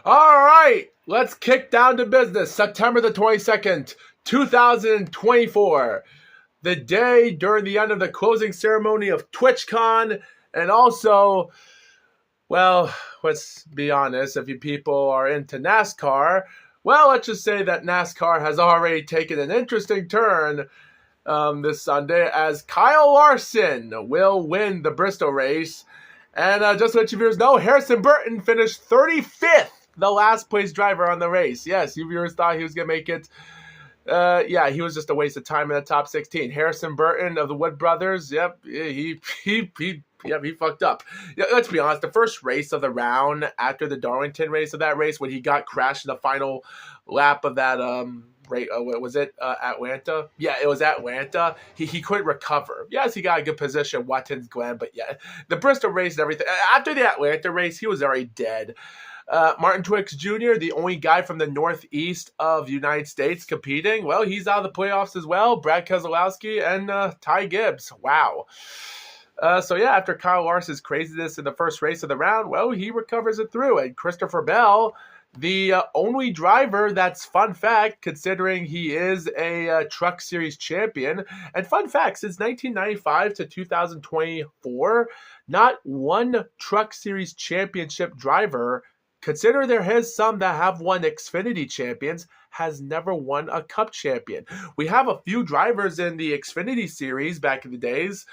All right, let's kick down to business. September the 22nd, 2024. The day during the end of the closing ceremony of TwitchCon. And also, well, let's be honest, if you people are into NASCAR, well, let's just say that NASCAR has already taken an interesting turn this Sunday as Kyle Larson will win the Bristol race. And just to let you viewers know, Harrison Burton finished 35th, the last place driver on the race. Yes, you viewers thought he was going to make it. Yeah, he was just a waste of time in the top 16. Harrison Burton of the Wood Brothers, yep, he fucked up. Yeah, let's be honest, the first race of the round after the Darlington race of that race, when he got crashed in the final lap of that was it Atlanta? Yeah, it was Atlanta. He couldn't recover. Yes, he got a good position, Watkins Glen, but yeah, the Bristol race and everything. After the Atlanta race, he was already dead. Martin Truex Jr., the only guy from the northeast of the United States competing, well, he's out of the playoffs as well. Brad Keselowski and Ty Gibbs. Wow. So yeah, after Kyle Larson's craziness in the first race of the round, well, he recovers it through. And Christopher Bell, the only driver that's, fun fact, considering he is a Truck Series champion. And fun fact, since 1995 to 2024, not one Truck Series championship driver, consider there is some that have won Xfinity champions, has never won a Cup champion. We have a few drivers in the Xfinity series back in the days,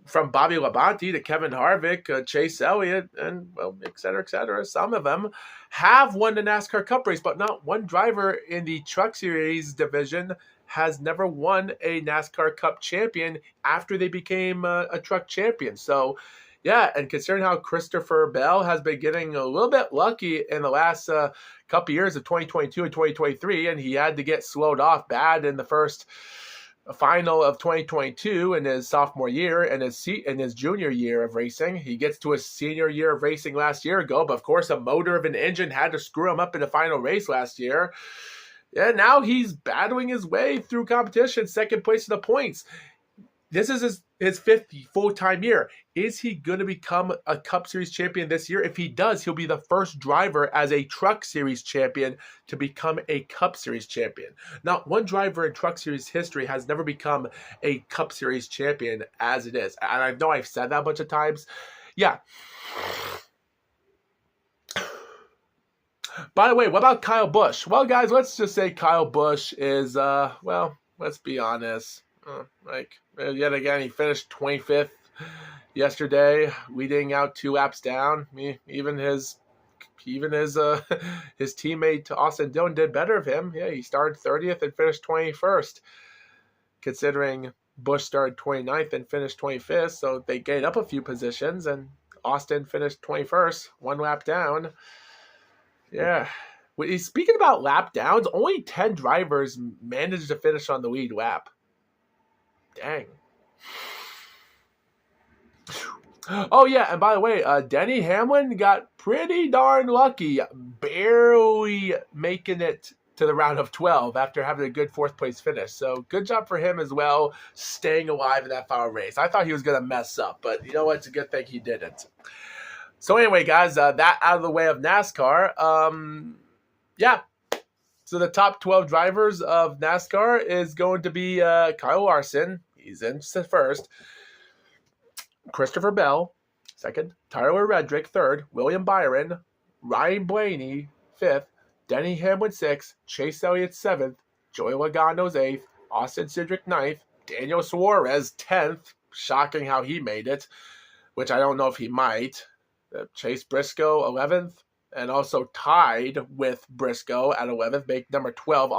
from Bobby Labonte to Kevin Harvick, Chase Elliott, and, well, et cetera, et cetera. Some of them have won the NASCAR Cup race, but not one driver in the Truck Series division has never won a NASCAR Cup champion after they became a truck champion. So, yeah, and considering how Christopher Bell has been getting a little bit lucky in the last couple years of 2022 and 2023, and he had to get slowed off bad in the first final of 2022 in his sophomore year and his junior year of racing. He gets to his senior year of racing last year ago, but of course a motor of an engine had to screw him up in the final race last year. And now he's battling his way through competition, second place in the points. This is his fifth full-time year. Is he going to become a Cup Series champion this year? If he does, he'll be the first driver as a Truck Series champion to become a Cup Series champion. Not one driver in Truck Series history has never become a Cup Series champion as it is. And I know I've said that a bunch of times. Yeah. By the way, what about Kyle Busch? Well, guys, let's just say Kyle Busch is, well, let's be honest. Yet again, he finished 25th yesterday, leading out 2 laps down. Even his teammate Austin Dillon did better of him. Yeah, he started 30th and finished 21st. Considering Busch started 29th and finished 25th, so they gained up a few positions, and Austin finished 21st, 1 lap down. Yeah. Speaking about lap downs, only 10 drivers managed to finish on the lead lap. Dang. Oh, yeah, and by the way, Denny Hamlin got pretty darn lucky, barely making it to the round of 12 after having a good 4th place finish. So good job for him as well, staying alive in that final race. I thought he was going to mess up, but you know what? It's a good thing he didn't. So anyway, guys, that out of the way of NASCAR. Yeah. So the top 12 drivers of NASCAR is going to be Kyle Larson. He's in first. Christopher Bell, second. Tyler Reddick, third. William Byron. Ryan Blaney, fifth. Denny Hamlin, sixth. Chase Elliott, seventh. Joey Logano's eighth. Austin Cindric, ninth. Daniel Suarez, 10th. Shocking how he made it, which I don't know if he might. Chase Briscoe, 11th. And also tied with Briscoe at 11th, make number 12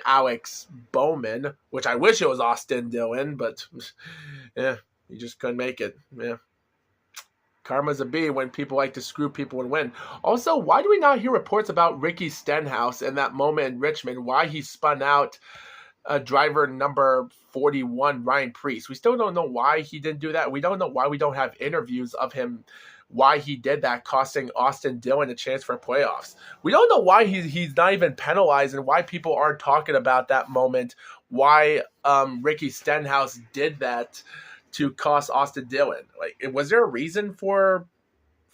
Alex Bowman, which I wish it was Austin Dillon, but yeah, he just couldn't make it. Yeah. Karma's a bee when people like to screw people and win. Also, why do we not hear reports about Ricky Stenhouse in that moment in Richmond? Why he spun out driver number 41, Ryan Preece? We still don't know why he didn't do that. We don't know why we don't have interviews of him, why he did that, costing Austin Dillon a chance for playoffs. We don't know why he's not even penalized and why people aren't talking about that moment, why Ricky Stenhouse did that to cost Austin Dillon. Like, was there a reason for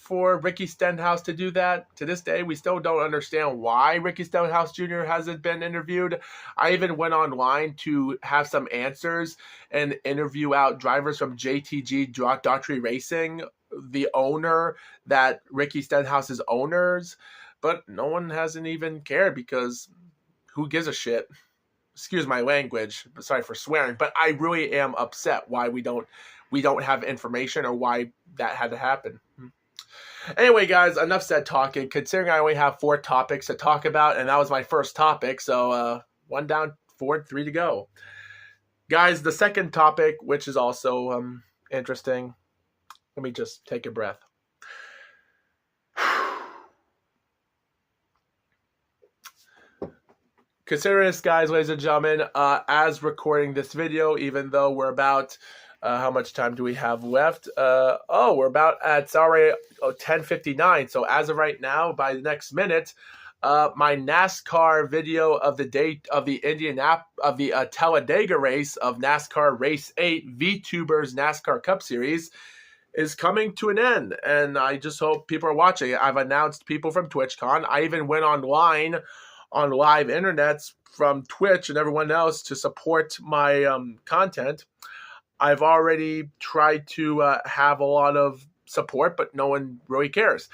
for Ricky Stenhouse to do that. To this day, we still don't understand why Ricky Stenhouse Jr. hasn't been interviewed. I even went online to have some answers and interview out drivers from JTG Daughtry Racing, the owner that Ricky Stenhouse's owners, but no one hasn't even cared because who gives a shit? Excuse my language. Sorry for swearing, but I really am upset why we don't have information or why that had to happen. Anyway, guys, enough said talking. Considering I only have 4 topics to talk about, and that was my first topic, so 1 down, 4, 3 to go. Guys, the second topic, which is also interesting. Let me just take a breath. Consider this, guys, ladies and gentlemen, as recording this video, even though we're about, how much time do we have left? We're about at, it's already 10:59. So as of right now, by the next minute, my NASCAR video of the date of the Talladega race of NASCAR Race 8 VTubers NASCAR Cup Series is coming to an end. And I just hope people are watching it. I've announced people from TwitchCon. I even went online on live internets from Twitch and everyone else to support my content. I've already tried to have a lot of support, but no one really cares.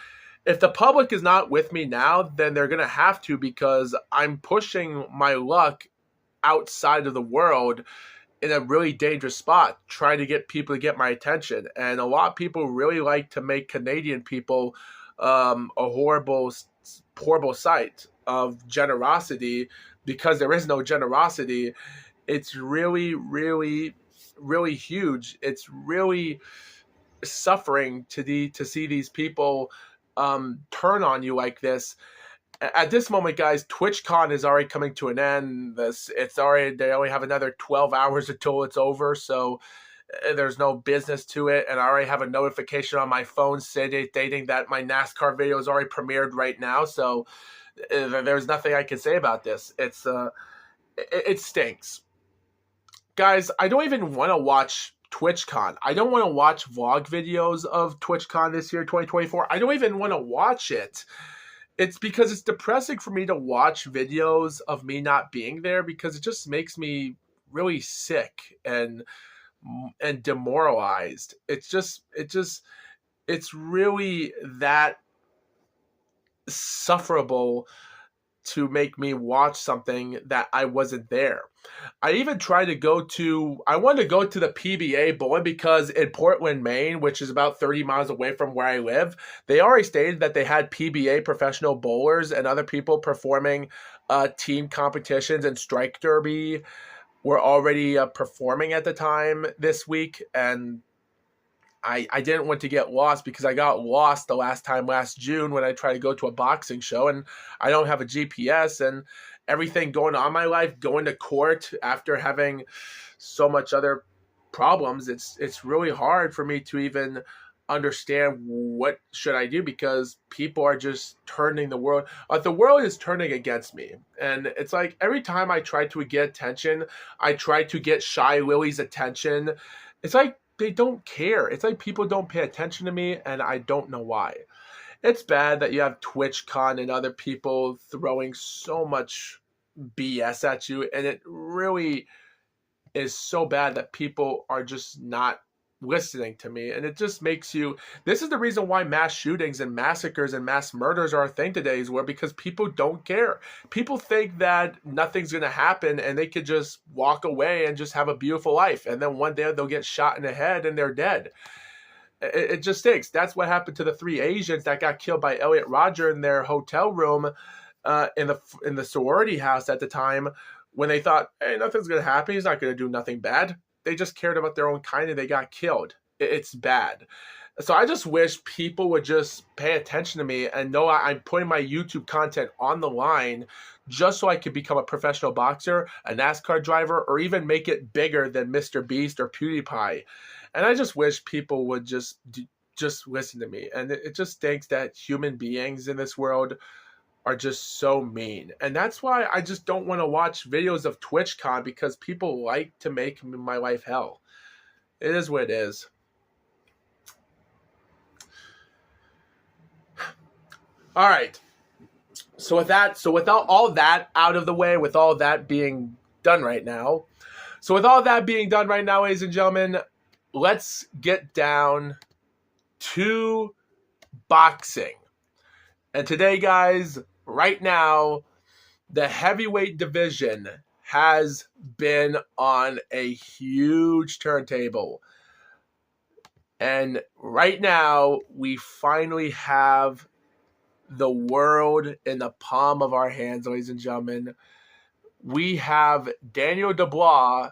If the public is not with me now, then they're going to have to, because I'm pushing my luck outside of the world in a really dangerous spot, trying to get people to get my attention. And a lot of people really like to make Canadian people a horrible sight of generosity, because there is no generosity. It's really, really, really huge. It's really suffering to see these people turn on you like this. At this moment, guys, TwitchCon is already coming to an end. They only have another 12 hours until it's over, so there's no business to it. And I already have a notification on my phone stating that my NASCAR video is already premiered right now. So there's nothing I can say about this. It stinks. Guys, I don't even want to watch TwitchCon. I don't want to watch vlog videos of TwitchCon this year, 2024. I don't even want to watch it. It's because it's depressing for me to watch videos of me not being there, because it just makes me really sick and demoralized. It's really that sufferable to make me watch something that I wasn't there. I even tried to I wanted to go to the PBA Bowling, because in Portland, Maine, which is about 30 miles away from where I live, they already stated that they had PBA professional bowlers and other people performing team competitions, and Strike Derby were already performing at the time this week. And I didn't want to get lost, because I got lost the last June, when I tried to go to a boxing show, and I don't have a GPS, and everything going on in my life, going to court after having so much other problems. It's really hard for me to even understand what should I do, because people are just turning the world. The world is turning against me. And it's like every time I try to get attention, I try to get Shy Lily's attention. It's like they don't care. It's like people don't pay attention to me, and I don't know why. It's bad that you have TwitchCon and other people throwing so much BS at you, and it really is so bad that people are just not listening to me. And it just makes you, this is the reason why mass shootings and massacres and mass murders are a thing today, is where, because people don't care. People think that nothing's going to happen and they could just walk away and just have a beautiful life, and then one day they'll get shot in the head and they're dead. It just stinks. That's what happened to the 3 Asians that got killed by Elliot Rodger in their hotel room in the sorority house at the time, when they thought, hey, nothing's going to happen. He's not going to do nothing bad. They just cared about their own kind, and they got killed. It's bad. So I just wish people would just pay attention to me and know I'm putting my YouTube content on the line just so I could become a professional boxer, a NASCAR driver, or even make it bigger than Mr. Beast or PewDiePie. And I just wish people would just listen to me. And it just stinks that human beings in this world are just so mean. And that's why I just don't want to watch videos of TwitchCon, because people like to make my life hell. It is what it is. All right. So without all that out of the way, with all that being done right now, ladies and gentlemen, let's get down to boxing. And today, guys, right now, the heavyweight division has been on a huge turntable. And right now, we finally have the world in the palm of our hands, ladies and gentlemen. We have Daniel Dubois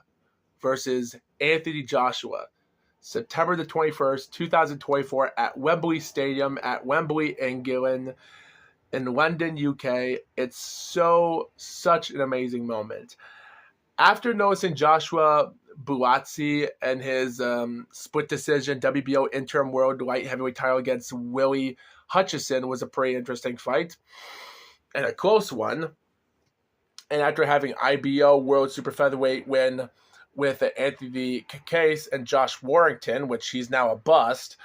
versus Anthony Joshua. September the 21st, 2024 at Wembley Stadium at Wembley, England, in London, UK. It's such an amazing moment. After noticing Joshua Buatsi and his split decision WBO interim world light heavyweight title against Willie Hutchison was a pretty interesting fight and a close one. And after having IBO world super featherweight win with Anthony Case and Josh Warrington, which he's now a bust,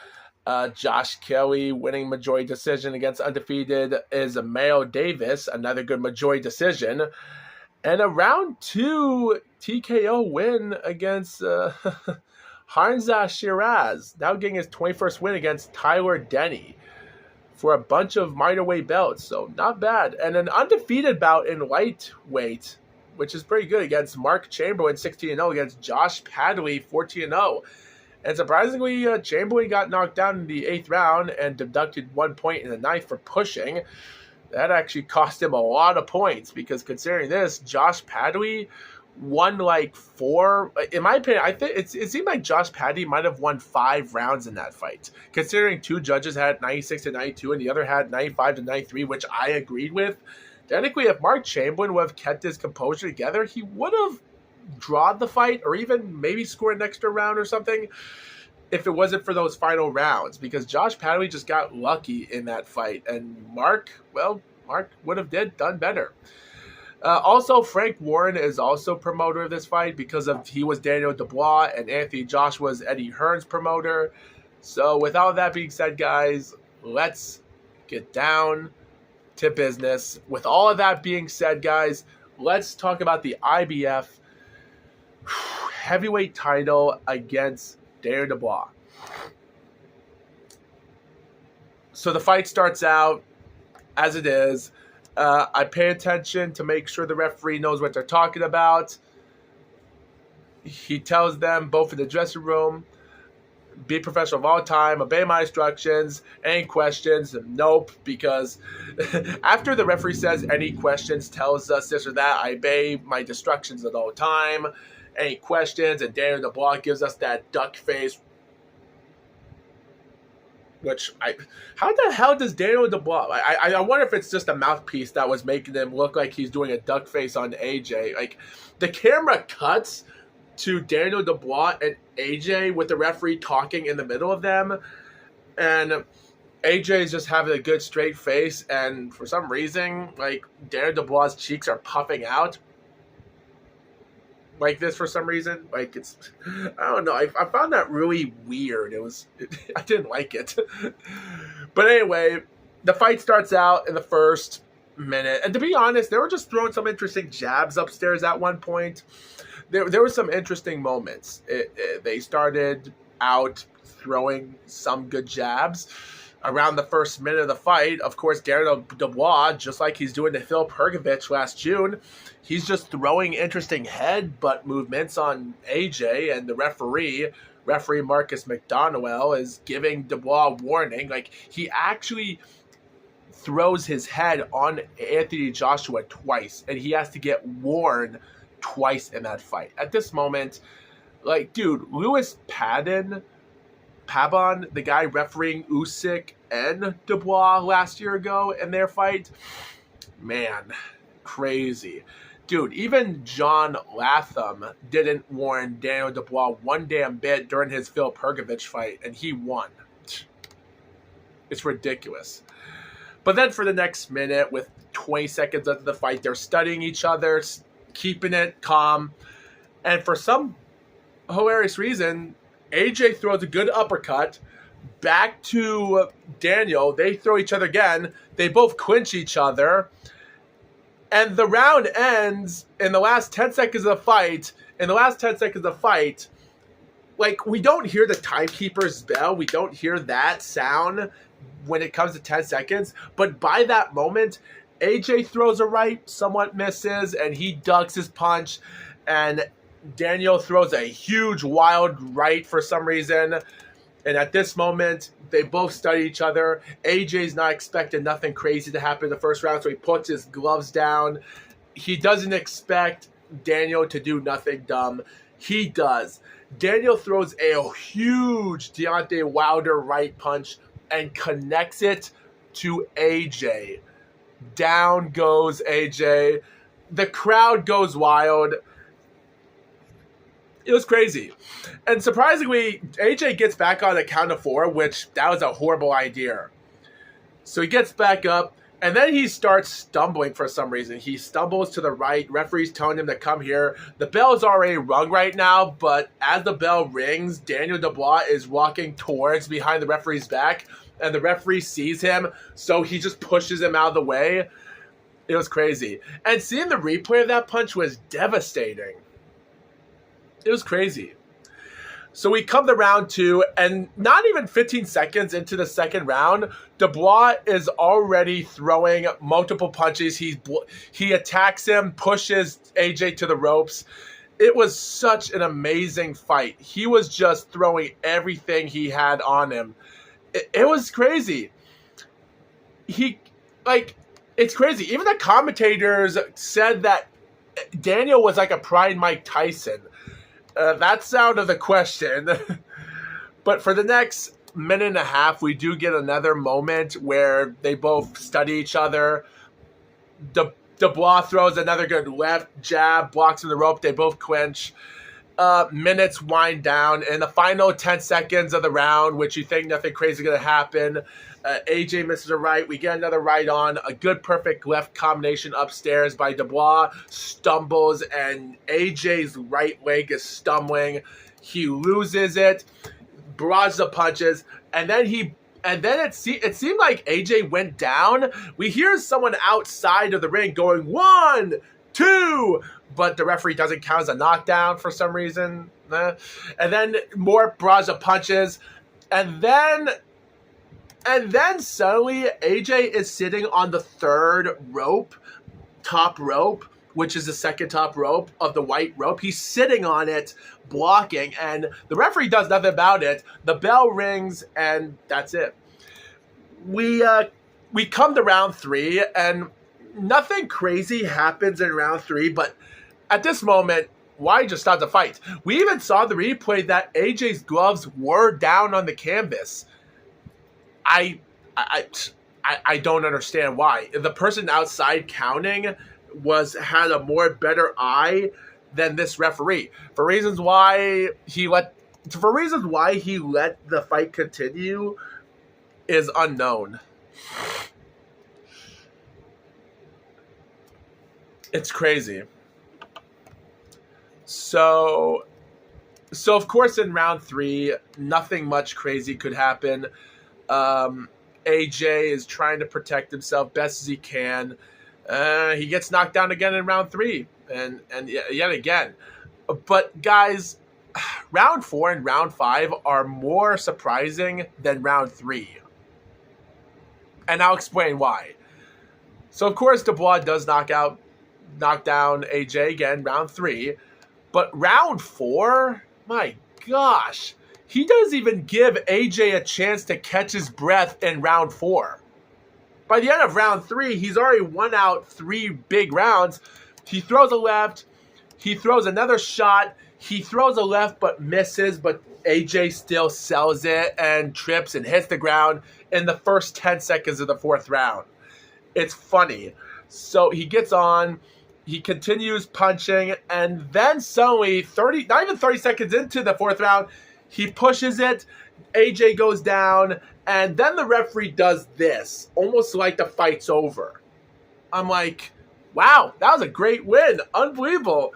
Josh Kelly winning majority decision against undefeated Ismael Davis, another good majority decision, and a round 2 TKO win against Hamza Shiraz, now getting his 21st win against Tyler Denny for a bunch of middleweight belts, so not bad. And an undefeated bout in lightweight, which is pretty good, against Mark Chamberlain, 16-0, against Josh Padley, 14-0. And surprisingly, Chamberlain got knocked down in the 8th round and deducted 1 point in the 9th for pushing. That actually cost him a lot of points, because considering this, Josh Padley won like 4. In my opinion, I think it seemed like Josh Padley might have won 5 rounds in that fight, considering 2 judges had 96-92 and the other had 95-93, which I agreed with. Technically, if Mark Chamberlain would have kept his composure together, he would have drawn the fight or even maybe scored an extra round or something if it wasn't for those final rounds, because Josh Padley just got lucky in that fight, and Mark would have done better. Also, Frank Warren is also promoter of this fight because he was Daniel Dubois, and Anthony Joshua was Eddie Hearn's promoter. So with all that being said, guys, let's get down to business. With all of that being said, guys, let's talk about the IBF heavyweight title against Daniel Dubois. So the fight starts out as it is. I pay attention to make sure the referee knows what they're talking about. He tells them both in the dressing room, be professional of all time, obey my instructions. Any questions? Nope, because after the referee says any questions, tells us this or that, I obey my instructions at all time. Any questions? And Daniel Dubois gives us that duck face. How the hell does Daniel Dubois? I wonder if it's just a mouthpiece that was making him look like he's doing a duck face on AJ. Like, the camera cuts to Daniel Dubois and AJ with the referee talking in the middle of them, and AJ is just having a good straight face, and for some reason, like, Daniel Dubois' cheeks are puffing out like this for some reason. Like, it's, I don't know. I found that really weird. I didn't like it. But anyway, the fight starts out in the first minute. And to be honest, they were just throwing some interesting jabs upstairs at one point. There were some interesting moments. They started out throwing some good jabs. Around the first minute of the fight, of course, Daniel Dubois, just like he's doing to Phil Perkovich last June, he's just throwing interesting headbutt movements on AJ, and the referee Marcus McDonowell, is giving Dubois a warning. Like, he actually throws his head on Anthony Joshua twice, and he has to get warned twice in that fight. At this moment, like, dude, Louis Pabon, the guy refereeing Usyk and Dubois last year ago in their fight, man, crazy. Dude, even John Latham didn't warn Daniel Dubois one damn bit during his Phil Perkovich fight, and he won. It's ridiculous. But then for the next minute, with 20 seconds left of the fight, they're studying each other, keeping it calm, and for some hilarious reason, AJ throws a good uppercut, Back to Daniel. They throw each other again. They both clinch each other. And the round ends in the last 10 seconds of the fight. Like, we don't hear the timekeeper's bell. We don't hear that sound when it comes to 10 seconds. But by that moment, AJ throws a right, somewhat misses, and he ducks his punch. And Daniel throws a huge, wild right for some reason. And at this moment, they both study each other. AJ's not expecting nothing crazy to happen in the first round, so he puts his gloves down. He doesn't expect Daniel to do nothing dumb. He does. Daniel throws a huge Deontay Wilder right punch and connects it to AJ. Down goes AJ. The crowd goes wild. It was crazy. And surprisingly, AJ gets back on the count of 4, which that was a horrible idea. So he gets back up, and then he starts stumbling for some reason. He stumbles to the right. Referee's telling him to come here. The bell is already rung right now, but as the bell rings, Daniel Dubois is walking towards behind the referee's back, and the referee sees him, so he just pushes him out of the way. It was crazy. And seeing the replay of that punch was devastating. It was crazy. So we come to round 2, and not even 15 seconds into the second round, Dubois is already throwing multiple punches. He attacks him, pushes AJ to the ropes. It was such an amazing fight. He was just throwing everything he had on him. It was crazy. It's crazy. Even the commentators said that Daniel was like a prime Mike Tyson. That's out of the question. But for the next minute and a half, we do get another moment where they both study each other. Dubois throws another good left jab, blocks in the rope. They both clinch. Minutes wind down. In the final 10 seconds of the round, which you think nothing crazy is going to happen, AJ misses a right. We get another right on. A good, perfect left combination upstairs by Dubois. Stumbles, and AJ's right leg is stumbling. He loses it. Barrages the punches. And then it seemed like AJ went down. We hear someone outside of the ring going, 1, 2. But the referee doesn't count as a knockdown for some reason. And then more barrage of punches. And then suddenly AJ is sitting on the third rope, top rope, which is the second top rope of the white rope. He's sitting on it, blocking, and the referee does nothing about it. The bell rings, and that's it. We come to round 3, and nothing crazy happens in round 3, but at this moment, why just stop the fight? We even saw the replay that AJ's gloves were down on the canvas. I don't understand why. The person outside counting had a better eye than this referee. For reasons why he let the fight continue is unknown. It's crazy. So of course in round 3, nothing much crazy could happen. AJ is trying to protect himself best as he can. He gets knocked down again in round 3, and yet again. But guys, round 4 and round 5 are more surprising than round 3. And I'll explain why. So of course Dubois does knock down AJ again, round 3. But round 4, my gosh, he doesn't even give AJ a chance to catch his breath in round 4. By the end of round 3, he's already won out 3 big rounds. He throws a left. He throws another shot. He throws a left but misses, but AJ still sells it and trips and hits the ground in the first 10 seconds of the 4th round. It's funny. So he gets on. He continues punching, and then suddenly, not even 30 seconds into the 4th round, he pushes it, AJ goes down, and then the referee does this, almost like the fight's over. I'm like, wow, that was a great win. Unbelievable.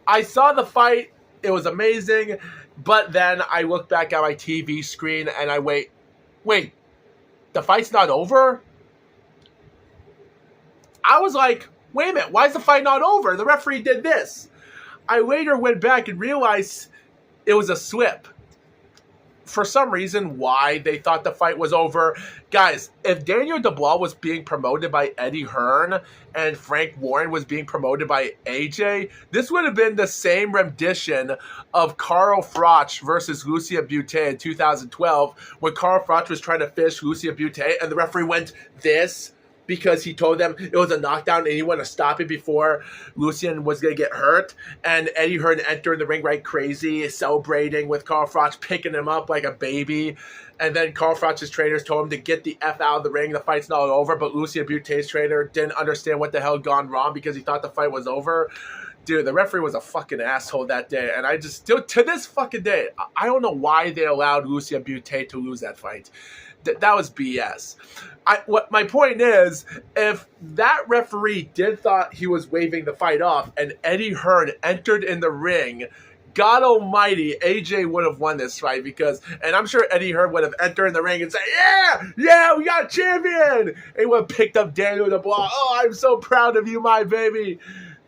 I saw the fight. It was amazing. But then I look back at my TV screen, and I wait, wait, the fight's not over? I was like, wait a minute, why is the fight not over? The referee did this. I later went back and realized it was a slip. For some reason, why they thought the fight was over. Guys, if Daniel Dubois was being promoted by Eddie Hearn and Frank Warren was being promoted by AJ, this would have been the same rendition of Carl Froch versus Lucia Butte in 2012, when Carl Froch was trying to finish Lucia Butte and the referee went this because he told them it was a knockdown and he wanted to stop it before Lucian was going to get hurt. And Eddie Hearn entered the ring right crazy, celebrating with Carl Froch, picking him up like a baby. And then Carl Froch's trainers told him to get the F out of the ring. The fight's not over. But Lucia Butte's trainer didn't understand what the hell had gone wrong because he thought the fight was over. Dude, the referee was a fucking asshole that day. And I just still, to this fucking day, I don't know why they allowed Lucia Butte to lose that fight. That was BS. What my point is, if that referee thought he was waving the fight off and Eddie Hearn entered in the ring, God almighty, AJ would have won this fight because, and I'm sure Eddie Hearn would have entered in the ring and said, yeah, we got a champion. And he would have picked up Daniel Dubois. Oh, I'm so proud of you, my baby.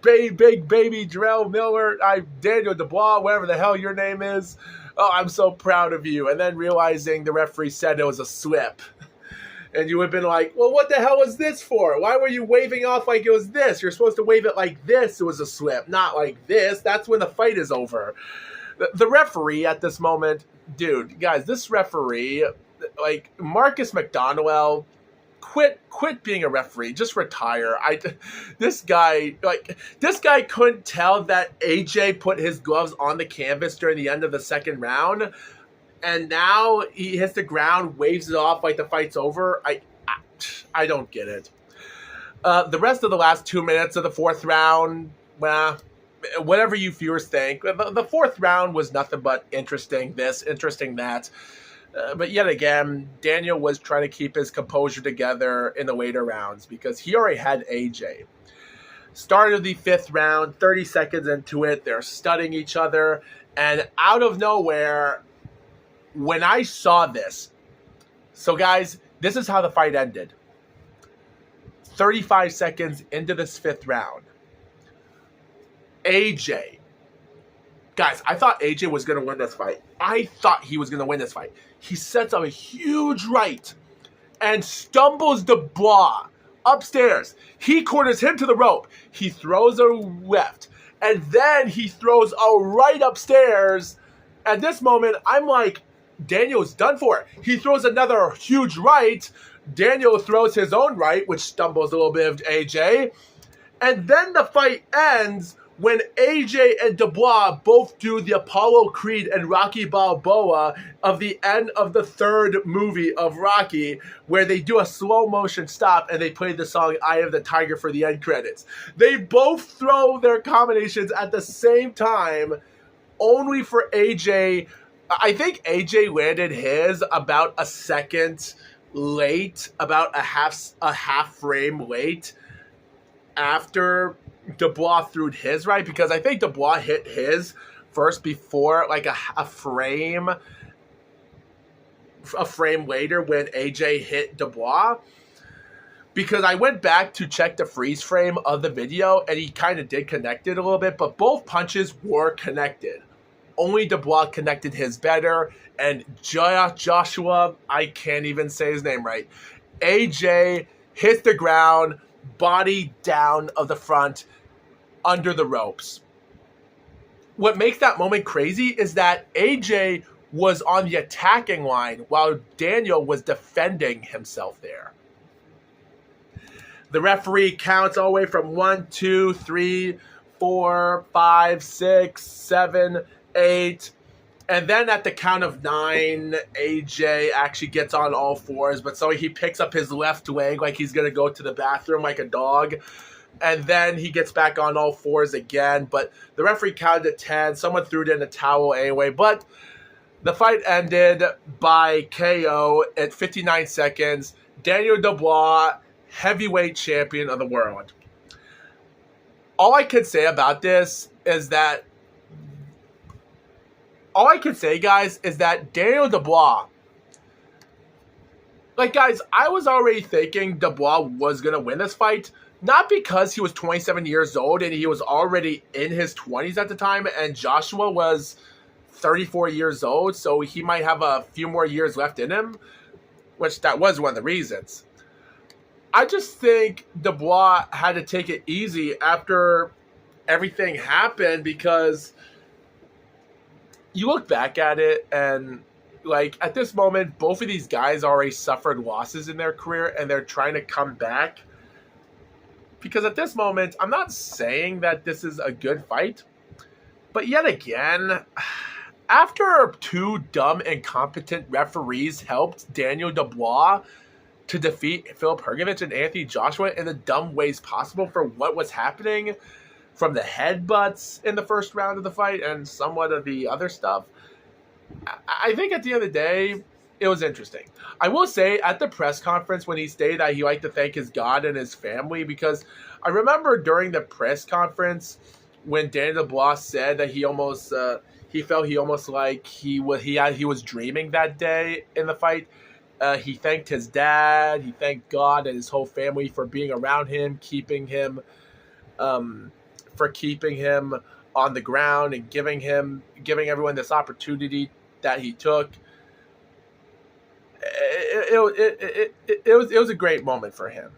Big baby Drell Miller. Daniel Dubois, whatever the hell your name is. Oh, I'm so proud of you. And then realizing the referee said it was a slip. And you would have been like, well, what the hell was this for? Why were you waving off like it was this? You're supposed to wave it like this. It was a slip, not like this. That's when the fight is over. The referee at this moment, dude, guys, this referee, like Marcus McDonald, quit being a referee. Just retire. This guy couldn't tell that AJ put his gloves on the canvas during the end of the second round, and now he hits the ground, waves it off like the fight's over. I don't get it. The rest of the last 2 minutes of the fourth round, well, whatever you viewers think, the fourth round was nothing but interesting this, interesting that. But yet again, Daniel was trying to keep his composure together in the later rounds because he already had AJ. Start of the fifth round, 30 seconds into it, they're studying each other. And out of nowhere, when I saw this, so guys, this is how the fight ended. 35 seconds into this fifth round, AJ. Guys, I thought AJ was going to win this fight. I thought he was going to win this fight. He sets up a huge right and stumbles Dubois upstairs. He corners him to the rope. He throws a left. And then he throws a right upstairs. At this moment, I'm like, Daniel's done for it. He throws another huge right. Daniel throws his own right, which stumbles a little bit of AJ. And then the fight ends when AJ and Dubois both do the Apollo Creed and Rocky Balboa of the end of the third movie of Rocky, where they do a slow motion stop and they play the song Eye of the Tiger for the end credits. They both throw their combinations at the same time, only for AJ. I think AJ landed his about a second late, about a half frame late after Dubois threw his right, because I think Dubois hit his first before like a frame later when AJ hit Dubois. Because I went back to check the freeze frame of the video and he kind of did connect it a little bit, but both punches were connected. Only Dubois connected his better, and Joshua, I can't even say his name right, AJ hits the ground, body down of the front, under the ropes. What makes that moment crazy is that AJ was on the attacking line while Daniel was defending himself there. The referee counts all the way from 1, 2, 3, 4, 5, 6, 7, 8. And then at the count of 9, AJ actually gets on all fours, but so he picks up his left leg like he's going to go to the bathroom like a dog. And then he gets back on all fours again, but the referee counted to 10. Someone threw it in a towel anyway, but the fight ended by KO at 59 seconds. Daniel Dubois, heavyweight champion of the world. All I can say about this is that guys, is that Daniel Dubois Like, guys, I was already thinking Dubois was going to win this fight, not because he was 27 years old and he was already in his 20s at the time, and Joshua was 34 years old, so he might have a few more years left in him, which that was one of the reasons. I just think Dubois had to take it easy after everything happened, because you look back at it and, like, at this moment, both of these guys already suffered losses in their career and they're trying to come back. Because at this moment, I'm not saying that this is a good fight, but yet again, after two dumb, incompetent referees helped Daniel Dubois to defeat Filip Hrgović and Anthony Joshua in the dumb ways possible for what was happening, from the headbutts in the first round of the fight and somewhat of the other stuff, I think at the end of the day, it was interesting. I will say, at the press conference when he stated that he liked to thank his God and his family, because I remember during the press conference when Daniel Dubois said that he felt like he was dreaming that day in the fight. He thanked his dad, he thanked God and his whole family for being around him, keeping him on the ground and giving everyone this opportunity that he took. It was a great moment for him.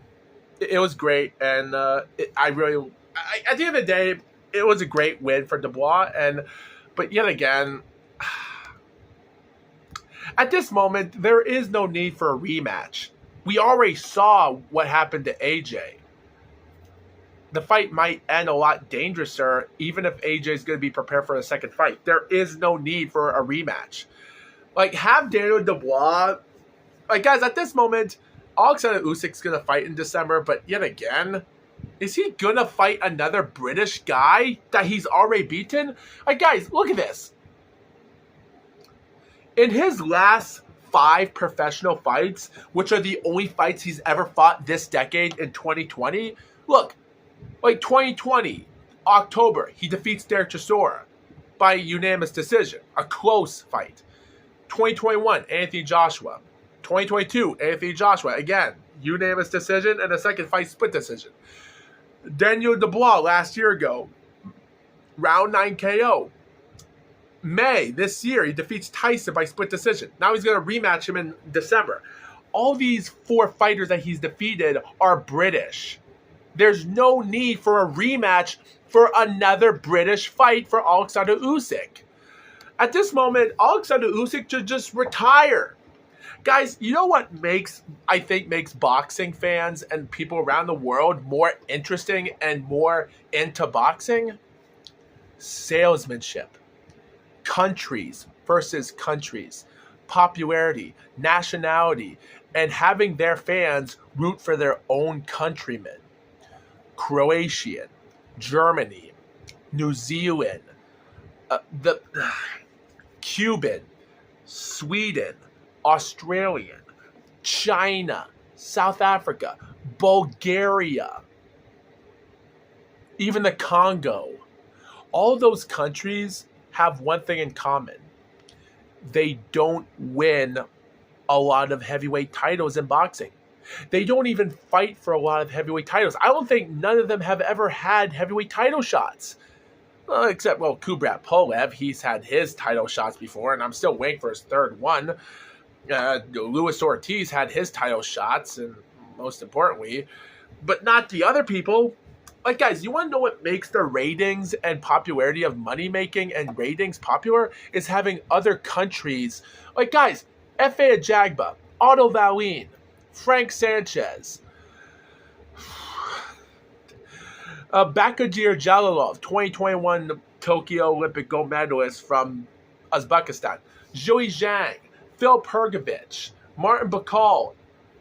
It was great, and at the end of the day, it was a great win for Dubois. But yet again, at this moment, there is no need for a rematch. We already saw what happened to AJ. The fight might end a lot dangerouser, even if AJ is going to be prepared for a second fight. There is no need for a rematch. Like, have Daniel Dubois... Like, guys, at this moment, Alexander Usyk's going to fight in December, but yet again, is he going to fight another British guy that he's already beaten? Like, guys, look at this. In his last 5 professional fights, which are the only fights he's ever fought this decade in 2020, look, like 2020, October, he defeats Derek Chisora by unanimous decision, a close fight. 2021, Anthony Joshua. 2022, Anthony Joshua, again, unanimous decision, and a second fight split decision. Daniel Dubois last year ago, round 9 KO. May this year, he defeats Tyson by split decision. Now he's going to rematch him in December. All these 4 fighters that he's defeated are British. There's no need for a rematch for another British fight for Alexander Usyk. At this moment, Alexander Usyk should just retire. Guys, you know what I think makes boxing fans and people around the world more interesting and more into boxing? Salesmanship. Countries versus countries. Popularity, nationality, and having their fans root for their own countrymen. Croatian, Germany, New Zealand, the Cuban, Sweden, Australian, China, South Africa, Bulgaria, even the Congo. All those countries have one thing in common. They don't win a lot of heavyweight titles in boxing. They don't even fight for a lot of heavyweight titles. I don't think none of them have ever had heavyweight title shots. Except, Kubrat Pulev, he's had his title shots before, and I'm still waiting for his third one. Luis Ortiz had his title shots, and most importantly, but not the other people. Like, guys, you want to know what makes the ratings and popularity of money making and ratings popular? Is having other countries. Like, guys, F.A. Ajagba, Otto Wallin, Frank Sanchez, Bakir Jalilov, 2021 Tokyo Olympic gold medalist from Uzbekistan, Zhou Zhang, Filip Hrgović, Martin Bakal,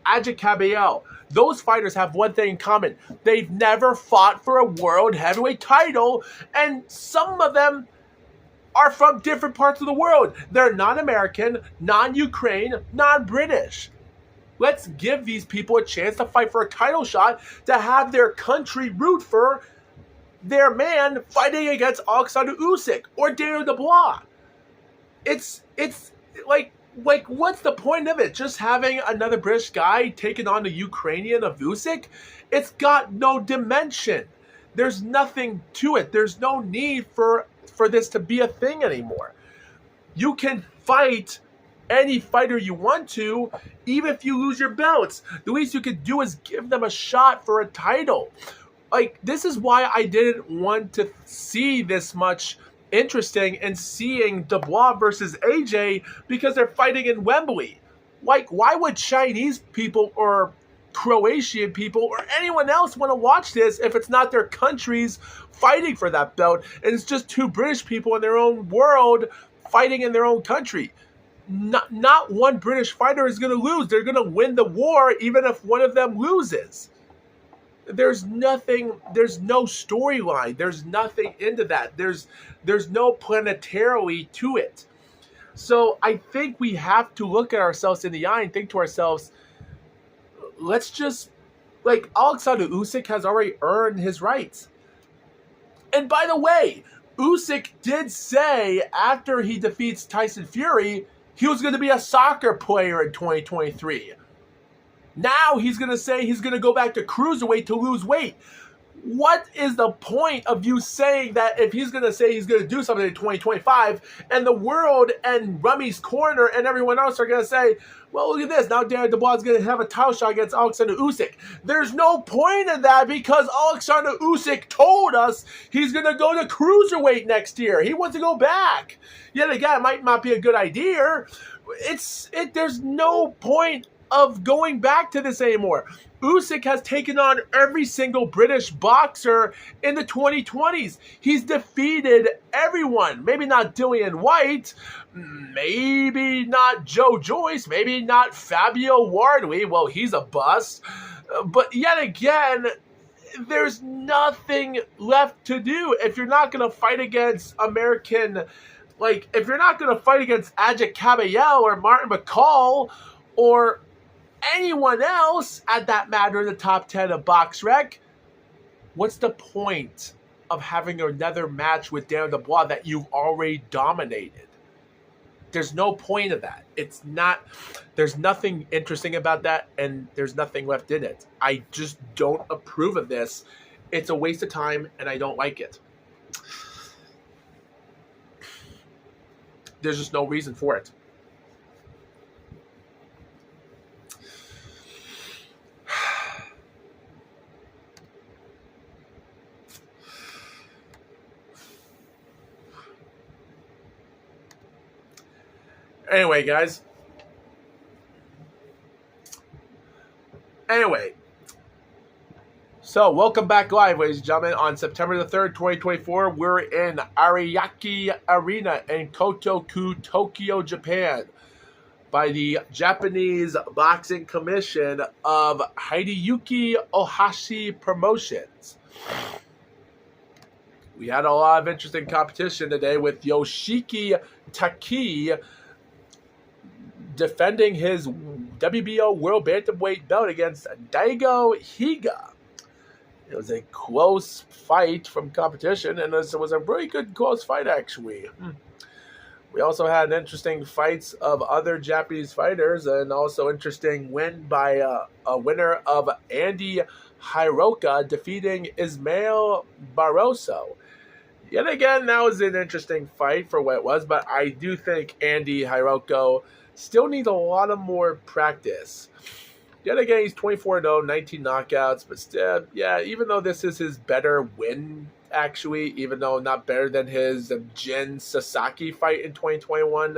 Ajit Kabayel. Those fighters have one thing in common. They've never fought for a world heavyweight title, and some of them are from different parts of the world. They're non-American, non-Ukraine, non-British. Let's give these people a chance to fight for a title shot, to have their country root for their man fighting against Alexander Usyk or Daniel Dubois. It's like, Like, what's the point of it? Just having another British guy taking on the Ukrainian of Usyk? It's got no dimension. There's nothing to it. There's no need for this to be a thing anymore. You can fight any fighter you want to, even if you lose your belts. The least you could do is give them a shot for a title. Like, this is why I didn't want to see this much interesting in seeing Dubois versus AJ, because they're fighting in Wembley. Like, why would Chinese people or Croatian people or anyone else want to watch this if it's not their countries fighting for that belt, and it's just two British people in their own world fighting in their own country? Not one British fighter is going to lose. They're going to win the war even if one of them loses. There's nothing, there's no storyline, there's nothing into that. There's no planetarily to it. So I think we have to look at ourselves in the eye and think to ourselves, let's just, like, Alexander Usyk has already earned his rights. And by the way, Usyk did say after he defeats Tyson Fury, he was going to be a soccer player in 2023. Now he's going to say he's going to go back to cruiserweight to lose weight. What is the point of you saying that if he's going to say he's going to do something in 2025, and the world and Rummy's Corner and everyone else are going to say, well, look at this, now Darren Dubois is going to have a title shot against Alexander Usyk. There's no point in that, because Alexander Usyk told us he's going to go to cruiserweight next year. He wants to go back. Yet again, it might not be a good idea. There's no point of going back to this anymore. Usyk has taken on every single British boxer in the 2020s. He's defeated everyone. Maybe not Dillian White, maybe not Joe Joyce, maybe not Fabio Wardley. Well, he's a bust. But yet again, there's nothing left to do. If you're not going to fight against American, like, if you're not going to fight against Ajit Caballel or Martin McCall or anyone else at that matter in the top 10 of BoxRec, what's the point of having another match with Darren Dubois that you've already dominated? There's no point of that. It's not, there's nothing interesting about that, and there's nothing left in it. I just don't approve of this. It's a waste of time, and I don't like it. There's just no reason for it. Anyway, guys. So, welcome back live, ladies and gentlemen. On September the 3rd, 2024, we're in Ariake Arena in Kotoku, Tokyo, Japan, by the Japanese Boxing Commission of Hideyuki Ohashi Promotions. We had a lot of interesting competition today with Yoshiki Taki defending his WBO World Bantamweight belt against Daigo Higa. It was a close fight from competition, and it was a very good close fight, actually. We also had interesting fights of other Japanese fighters, and also interesting win by a winner of Andy Hiroka defeating Ismael Barroso. Yet again, that was an interesting fight for what it was, but I do think Andy Hiroka still needs a lot of more practice. Yet again, he's 24-0, 19 knockouts, but still, yeah, even though this is his better win, actually, even though not better than his Jin Sasaki fight in 2021,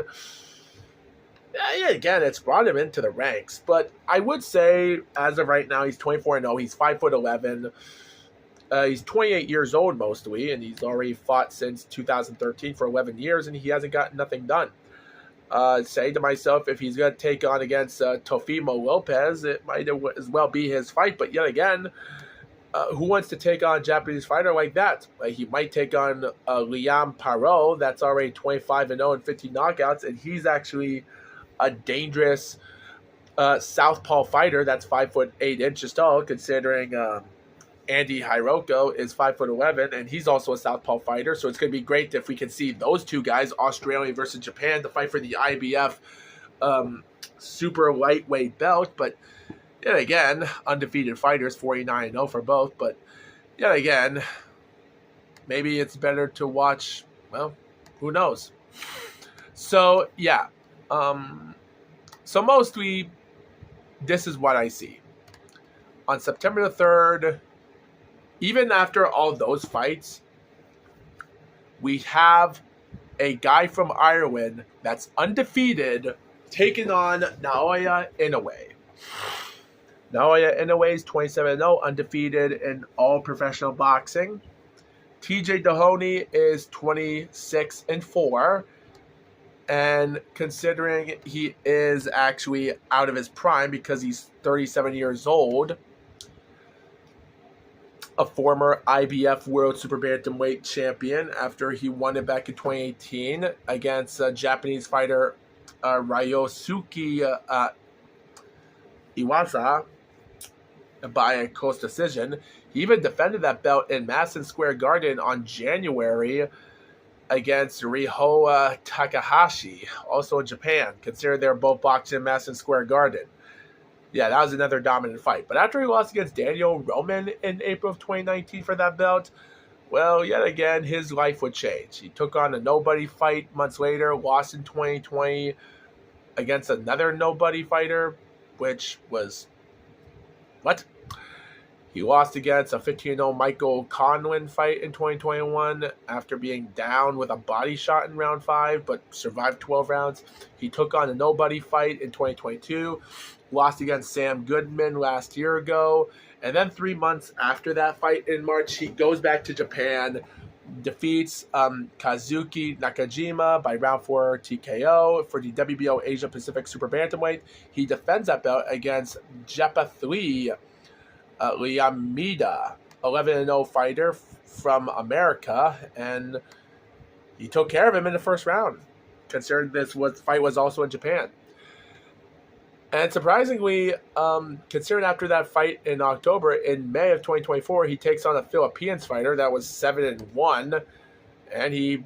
yeah, again, it's brought him into the ranks. But I would say, as of right now, he's 24-0, he's 5'11", he's 28 years old mostly, and he's already fought since 2013 for 11 years, and he hasn't gotten nothing done. Say to myself, if he's going to take on against Teofimo Lopez, it might as well be his fight. But yet again, who wants to take on a Japanese fighter like that? He might take on Liam Parot, that's already 25-0 and 15 knockouts, and he's actually a dangerous southpaw fighter that's 5'8" tall, considering Andy Hiroka is 5'11", and he's also a southpaw fighter. So it's going to be great if we can see those two guys, Australia versus Japan, to fight for the IBF super lightweight belt, but yet again, undefeated fighters, 49-0 for both, but yet again, maybe it's better to watch, well, who knows. So, yeah. So mostly, this is what I see. On September the 3rd, even after all those fights, we have a guy from Ireland that's undefeated taking on Naoya Inoue. Naoya Inoue is 27-0, undefeated in all professional boxing. TJ Dohoney is 26-4. And considering he is actually out of his prime because he's 37 years old, a former IBF World Super Bantamweight champion after he won it back in 2018 against Japanese fighter Ryosuke Iwasa by a close decision. He even defended that belt in Madison Square Garden on January against Riho Takahashi, also in Japan, considering they're both boxing in Madison Square Garden. Yeah, that was another dominant fight. But after he lost against Daniel Roman in April of 2019 for that belt, well, yet again, his life would change. He took on a nobody fight months later, lost in 2020 against another nobody fighter, which was... what? He lost against a 15-0 Michael Conlon fight in 2021 after being down with a body shot in round 5, but survived 12 rounds. He took on a nobody fight in 2022, lost against Sam Goodman last year ago, and then 3 months after that fight in March, he goes back to Japan, defeats Kazuki Nakajima by round 4 TKO for the WBO Asia Pacific Super Bantamweight. He defends that belt against Jepathui Liamida, 11-0 fighter from America, and he took care of him in the first round, considering this fight was also in Japan. And surprisingly, considering after that fight in October, in May of 2024, he takes on a Philippines fighter that was 7-1, and he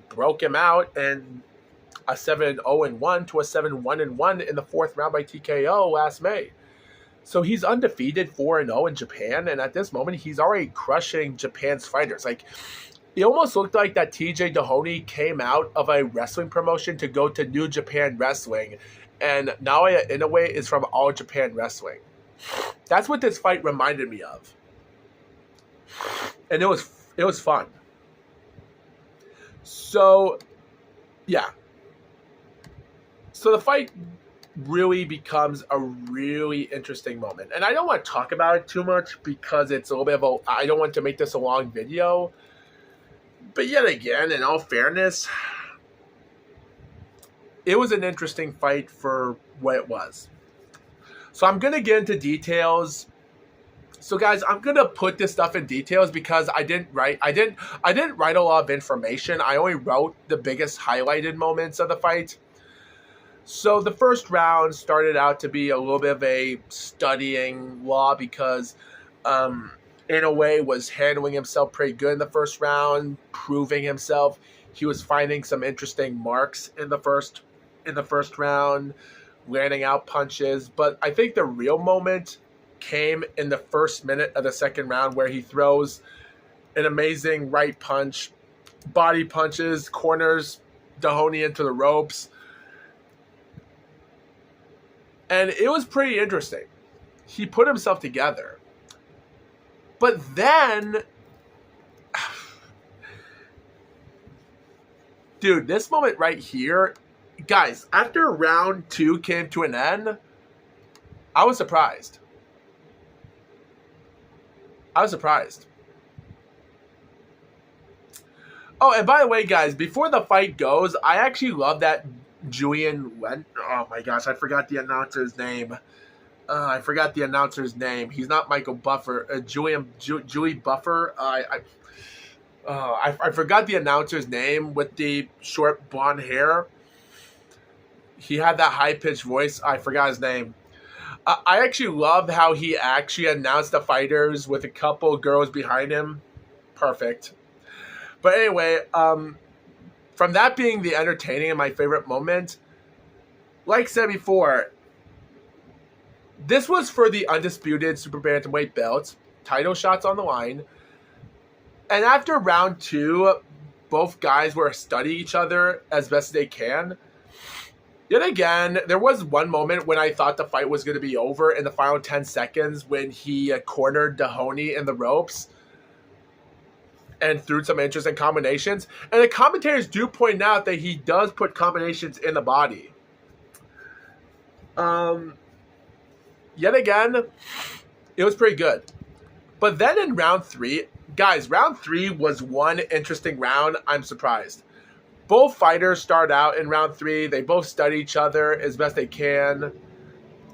broke him out in a 7-0-1 to a 7-1-1 in the 4th round by TKO last May. So he's undefeated 4-0 in Japan, and at this moment, he's already crushing Japan's fighters. Like, it almost looked like that TJ Dohoney came out of a wrestling promotion to go to New Japan Wrestling, and Naoya Inoue is from All Japan Wrestling. That's what this fight reminded me of. And it was fun. So, yeah. So the fight really becomes a really interesting moment. And I don't want to talk about it too much because it's a little bit of a... I don't want to make this a long video. But yet again, in all fairness, it was an interesting fight for what it was. So I'm going to get into details. So guys, I'm going to put this stuff in details because I didn't write a lot of information. I only wrote the biggest highlighted moments of the fight. So the first round started out to be a little bit of a studying law because Inoue was handling himself pretty good in the first round, proving himself. He was finding some interesting marks in the first round, landing out punches. But I think the real moment came in the first minute of the second round where he throws an amazing right punch, body punches, corners Dohoney into the ropes. And it was pretty interesting. He put himself together. But then... dude, this moment right here... guys, after round 2 came to an end, I was surprised. Oh, and by the way, guys, before the fight goes, I actually love that Julian Wen... oh my gosh, I forgot the announcer's name. He's not Michael Buffer. Julie Buffer. I forgot the announcer's name with the short blonde hair. He had that high-pitched voice. I forgot his name. I actually loved how he actually announced the fighters with a couple girls behind him. Perfect. But anyway, from that being the entertaining and my favorite moment, like said before, this was for the undisputed super bantamweight belt, title shots on the line. And after round 2, both guys were studying each other as best they can. Yet again, there was one moment when I thought the fight was going to be over in the final 10 seconds when he cornered Dohoney in the ropes and threw some interesting combinations. And the commentators do point out that he does put combinations in the body. Yet again, it was pretty good. But then in round 3, guys, round 3 was one interesting round. I'm surprised. Both fighters start out in round 3. They both study each other as best they can.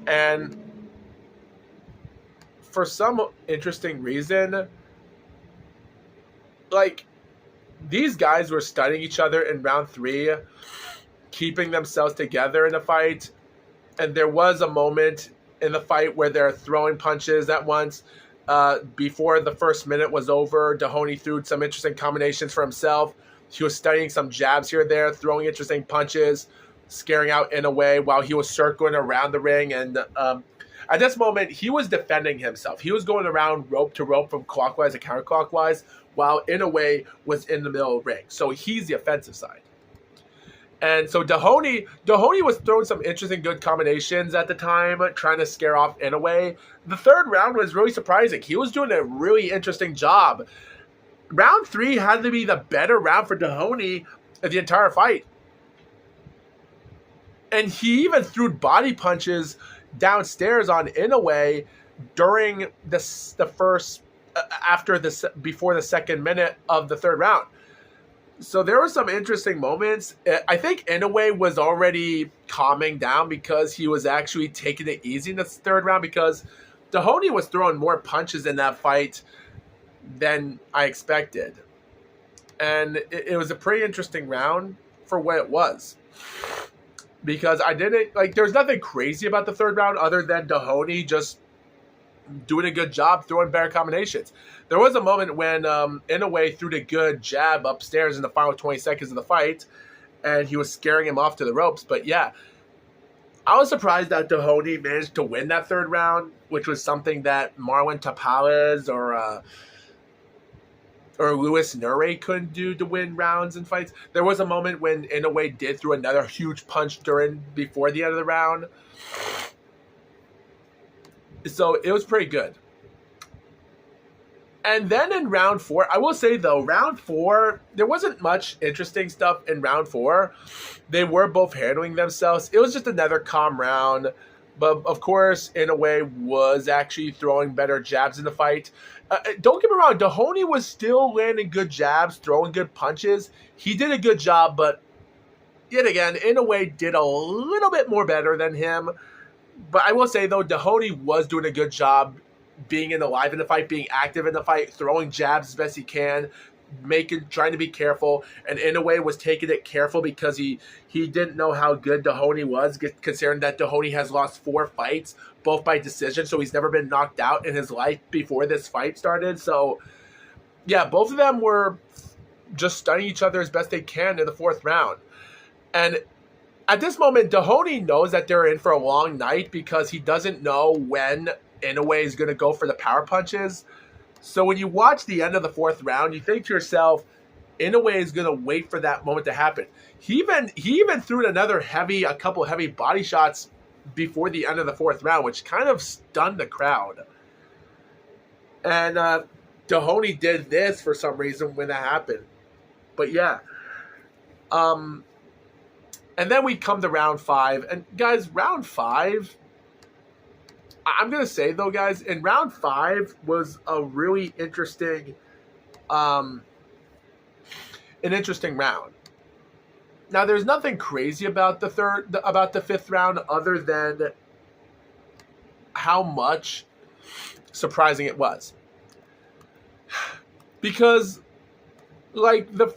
And for some interesting reason, like, these guys were studying each other in round 3, keeping themselves together in the fight. And there was a moment in the fight where they're throwing punches at once. Before the first minute was over, Dohoney threw some interesting combinations for himself. He was studying some jabs here and there, throwing interesting punches, scaring out Inoue while he was circling around the ring. And at this moment, he was defending himself. He was going around rope to rope from clockwise to counterclockwise, while Inoue was in the middle of the ring. So he's the offensive side. And so Dohoney was throwing some interesting good combinations at the time, trying to scare off Inoue. The third round was really surprising. He was doing a really interesting job. Round 3 had to be the better round for Dohoney of the entire fight. And he even threw body punches downstairs on Inoue during before the second minute of the third round. So there were some interesting moments. I think Inoue was already calming down because he was actually taking it easy in the third round, because Dohoney was throwing more punches in that fight than I expected. And it was a pretty interesting round for what it was. Because there's nothing crazy about the third round other than Dohoney just doing a good job throwing better combinations. There was a moment when Inoue threw a good jab upstairs in the final 20 seconds of the fight, and he was scaring him off to the ropes. But yeah, I was surprised that Dohoney managed to win that third round, which was something that Marlon Tapales or Luis Nure couldn't do to win rounds and fights. There was a moment when Inoue did throw another huge punch before the end of the round. So it was pretty good. And then in round 4, I will say though, round 4, there wasn't much interesting stuff in round 4. They were both handling themselves. It was just another calm round. But of course, Inoue was actually throwing better jabs in the fight. Don't get me wrong, Dohoney was still landing good jabs, throwing good punches. He did a good job, but yet again, Inoue did a little bit more better than him. But I will say, though, Dohoney was doing a good job being alive in the fight, being active in the fight, throwing jabs as best he can, trying to be careful. And Inoue was taking it careful because he didn't know how good Dohoney was, considering that Dohoney has lost 4 fights, both by decision. So he's never been knocked out in his life before this fight started. So, yeah, both of them were just studying each other as best they can in the 4th round. And at this moment, Dohoney knows that they're in for a long night because he doesn't know when Inoue is going to go for the power punches. So when you watch the end of the 4th round, you think to yourself, Inoue is going to wait for that moment to happen. He even threw a couple heavy body shots before the end of the 4th round, which kind of stunned the crowd. And Dohoney did this for some reason when that happened. But yeah. And then we come to round 5. And guys, round 5, I'm going to say though, guys, in round 5 was a really interesting, an interesting round. Now, there's nothing crazy about the 5th round other than how much surprising it was. Because, the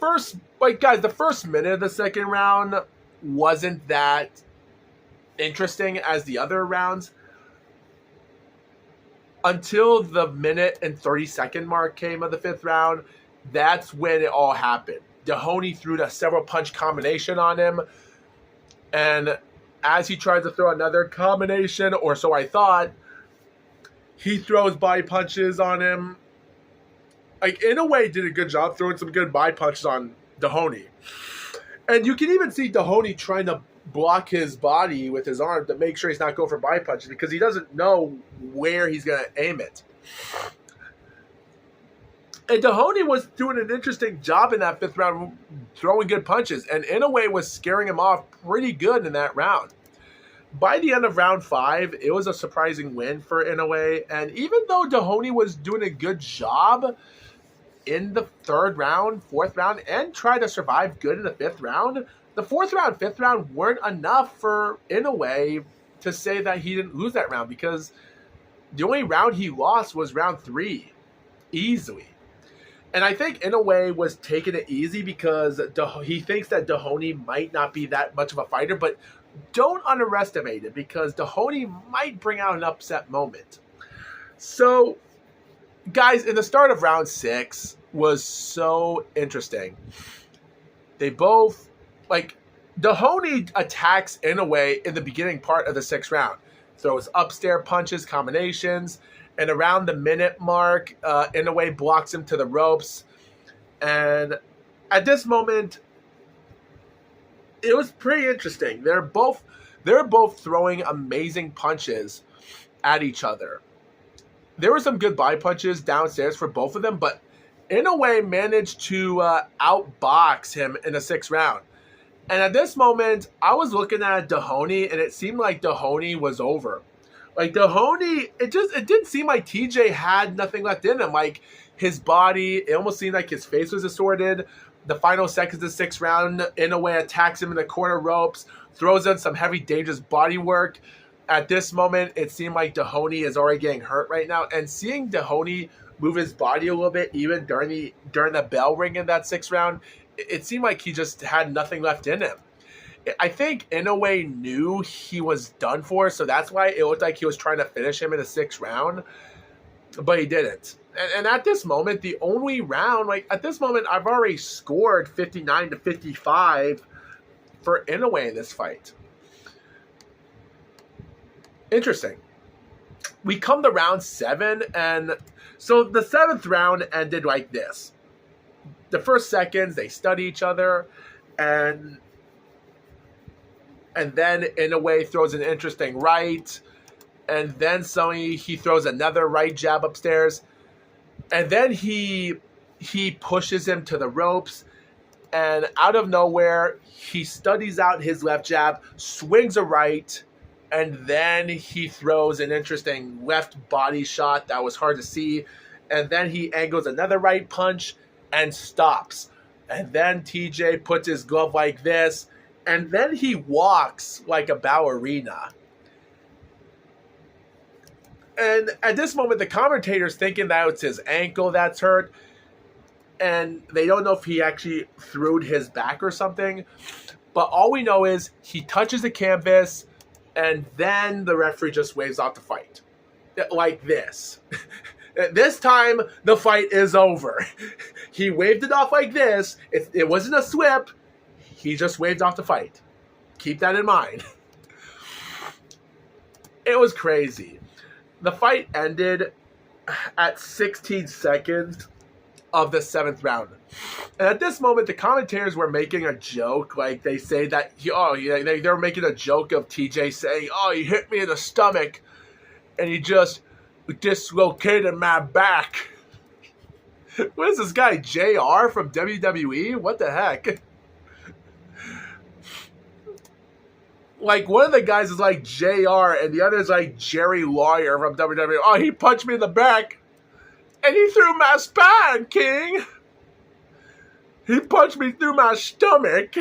first minute of the second round wasn't that interesting as the other rounds until the minute and 30-second mark came of the 5th round. That's when it all happened. Dohoney threw a several punch combination on him, and as he tries to throw another combination, or so I thought, he throws body punches on him. Like, in a way, did a good job throwing some good body punches on Dohoney. And you can even see Dohoney trying to block his body with his arm to make sure he's not going for body punches because he doesn't know where he's going to aim it. And Dohoney was doing an interesting job in that 5th round, throwing good punches, and in a way was scaring him off pretty good in that round. By the end of round 5, it was a surprising win for Inoue, and even though Dohoney was doing a good job in the 3rd round, 4th round, and tried to survive good in the 5th round, the 4th round, 5th round weren't inough for Inoue to say that he didn't lose that round, because the only round he lost was round 3, easily. And I think Inoue was taking it easy because he thinks that Dohoney might not be that much of a fighter, but don't underestimate it because Dohoney might bring out an upset moment. So, guys, in the start of round 6 was so interesting. They both, like, Dohoney attacks Inoue in the beginning part of the 6th round. Throws upstairs punches, combinations, and around the minute mark, Inoue blocks him to the ropes. And at this moment, it was pretty interesting. They're both throwing amazing punches at each other. There were some good body punches downstairs for both of them, but Inoue managed to outbox him in the 6th round. And at this moment, I was looking at Dohoney, and it seemed like Dohoney was over. Like, Dohoney, it didn't seem like TJ had nothing left in him. Like, his body, it almost seemed like his face was distorted. The final seconds of the 6th round, Inoue attacks him in the corner ropes, throws in some heavy, dangerous body work. At this moment, it seemed like Dohoney is already getting hurt right now. And seeing Dohoney move his body a little bit, even during the bell ring in that 6th round, it seemed like he just had nothing left in him. I think Inoue knew he was done for, so that's why it looked like he was trying to finish him in the 6th round, but he didn't. And at this moment, the only round, like, at this moment, I've already scored 59-55 for Inoue in this fight. Interesting. We come to round 7, and so the 7th round ended like this. The first seconds, they study each other, and then Inoue throws an interesting right, and then suddenly he throws another right jab upstairs, and then he pushes him to the ropes, and out of nowhere, he studies out his left jab, swings a right, and then he throws an interesting left body shot that was hard to see, and then he angles another right punch and stops. And then TJ puts his glove like this, and then he walks like a ballerina. And at this moment, the commentator's thinking that it's his ankle that's hurt, and they don't know if he actually threw his back or something. But all we know is he touches the canvas, and then the referee just waves off the fight. Like this. This time, the fight is over. He waved it off like this. It wasn't a swip. He just waved off the fight. Keep that in mind. It was crazy. The fight ended at 16 seconds of the 7th round. And at this moment, the commentators were making a joke. Like, they say that, they were making a joke of TJ saying, "Oh, he hit me in the stomach, and he just dislocated my back." What is this guy, JR from WWE? What the heck? Like, one of the guys is like JR, and the other is like Jerry Lawyer from WWE. "Oh, he punched me in the back, and he threw my spine, King. He punched me through my stomach."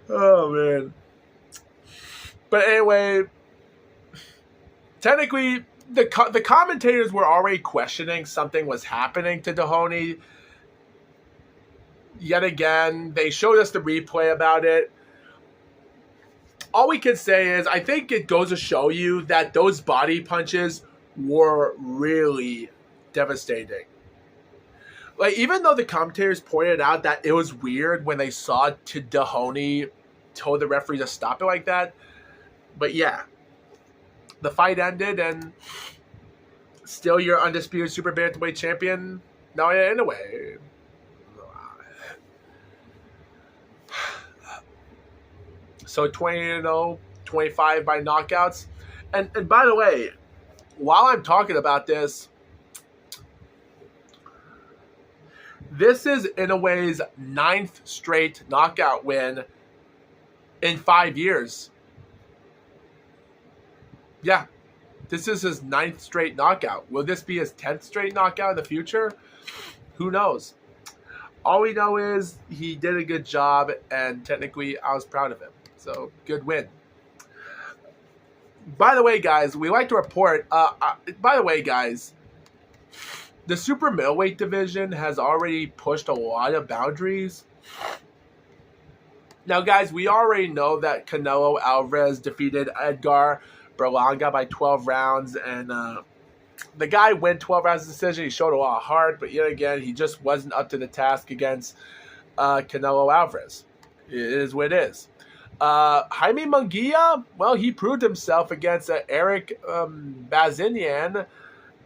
Oh, man. But anyway, technically, the commentators were already questioning something was happening to Dohoney. Yet again, they showed us the replay about it. All we can say is, I think it goes to show you that those body punches were really devastating. Like, even though the commentators pointed out that it was weird when they saw Dohoney told the referee to stop it like that. But yeah, the fight ended, and still your undisputed super bantamweight champion, Naoya Inoue. So 20-0, 25 by knockouts. And by the way, while I'm talking about this, this is Inoue's 9th straight knockout win in 5 years. Yeah, this is his 9th straight knockout. Will this be his 10th straight knockout in the future? Who knows? All we know is he did a good job, and technically I was proud of him. So, good win. By the way, guys, we like to report, the super middleweight division has already pushed a lot of boundaries. Now, guys, we already know that Canelo Alvarez defeated Edgar Berlanga by 12 rounds, and the guy went 12 rounds of decision. He showed a lot of heart, but yet again, he just wasn't up to the task against Canelo Alvarez. It is what it is. Jaime Munguia, well, he proved himself against Eric Bazinian,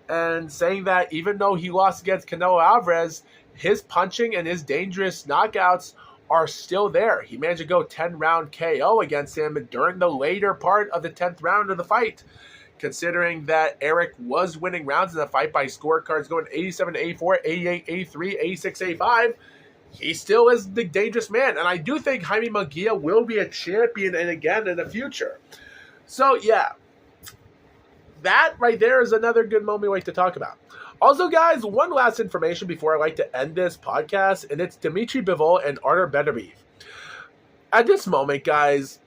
and saying that even though he lost against Canelo Alvarez, his punching and his dangerous knockouts are still there. He managed to go 10-round KO against him during the later part of the 10th round of the fight. Considering that Eric was winning rounds in the fight by scorecards going 87-84, 88-83, 86-85, he still is the dangerous man. And I do think Jaime Munguia will be a champion and again in the future. So, yeah. That right there is another good moment we like to talk about. Also, guys, one last information before I like to end this podcast, and it's Dimitri Bivol and Artur Beterbiev. At this moment, guys,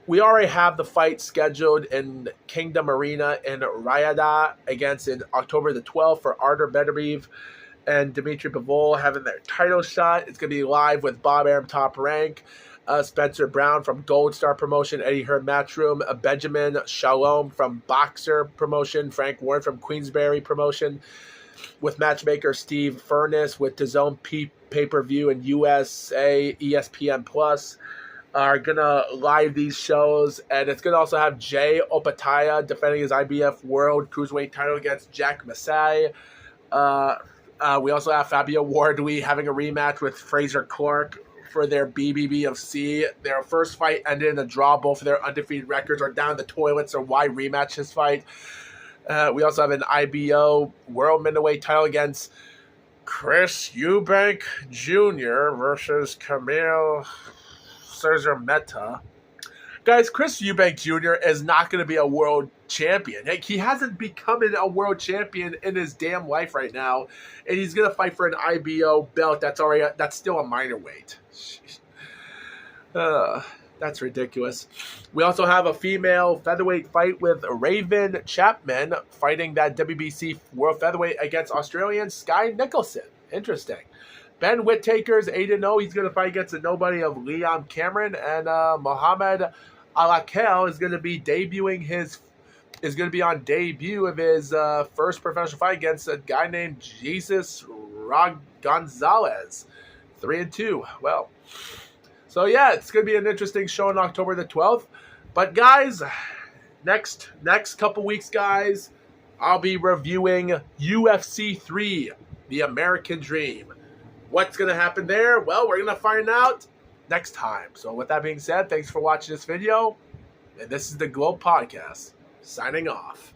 we already have the fight scheduled in Kingdom Arena in Riyadh against in October the 12th for Artur Beterbiev and Dimitri Bivol having their title shot. It's going to be live with Bob Arum Top Rank, Spencer Brown from Gold Star Promotion, Eddie Hearn Matchroom, Benjamin Shalom from Boxer Promotion, Frank Warren from Queensberry Promotion, with matchmaker Steve Furness with DAZN pay-per-view and USA ESPN Plus are going to live these shows. And it's going to also have Jay Opataya defending his IBF World Cruiserweight title against Jack Masai. We also have Fabio Wardley having a rematch with Fraser Clark for their BBBFC. Their first fight ended in a draw. Both of their undefeated records are down the toilet, so why rematch this fight? We also have an IBO World Middleweight title against Chris Eubank Jr. versus Camille Meta. Guys, Chris Eubank Jr. is not going to be a world champion. Like, he hasn't become a world champion in his damn life right now, and he's going to fight for an IBO belt that's still a minor weight. That's ridiculous. We also have a female featherweight fight with Raven Chapman fighting that WBC World Featherweight against Australian Sky Nicholson. Interesting. Ben Whittaker's 8-0. He's going to fight against the nobody of Liam Cameron, and Mohamed Alakel is going to be on debut of his first professional fight against a guy named Jesus Gonzalez. 3-2. Well, so yeah, it's going to be an interesting show on October the 12th. But guys, next couple weeks, guys, I'll be reviewing UFC 3, The American Dream. What's going to happen there? Well, we're going to find out next time. So with that being said, thanks for watching this video. And this is the GLOAT Podcast, signing off.